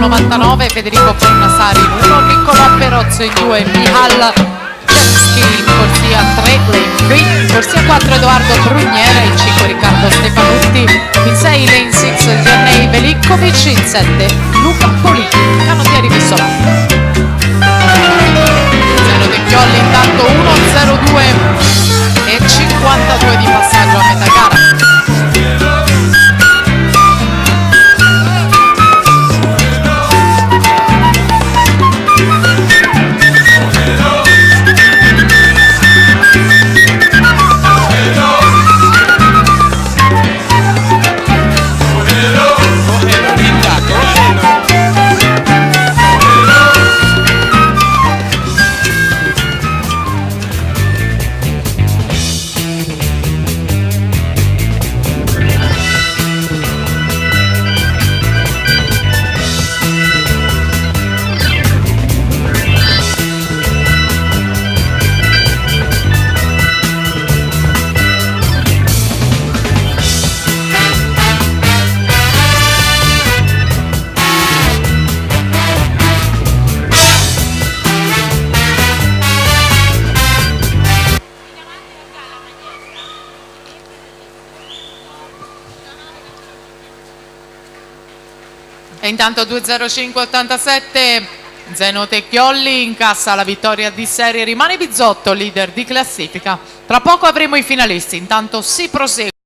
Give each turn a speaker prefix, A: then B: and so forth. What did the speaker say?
A: 99, Federico Fornasari in 1, Niccolò Perozzo in 2, Mihal Cevski in corsia 3, lane 3, corsia 4 Edoardo Brugnera, in 5 Riccardo Stefanutti, in 6 lane 6 Gernei Velickovic, in 7 Luca Politi, canottieri Vissolati. Zeno Tecchiolli intanto 1-0-2 e 52 di passaggio a metà gara. E intanto 2.05.87 Zeno Tecchiolli incassa la vittoria di serie, rimane Bizzotto leader di classifica. Tra poco avremo i finalisti, intanto si prosegue.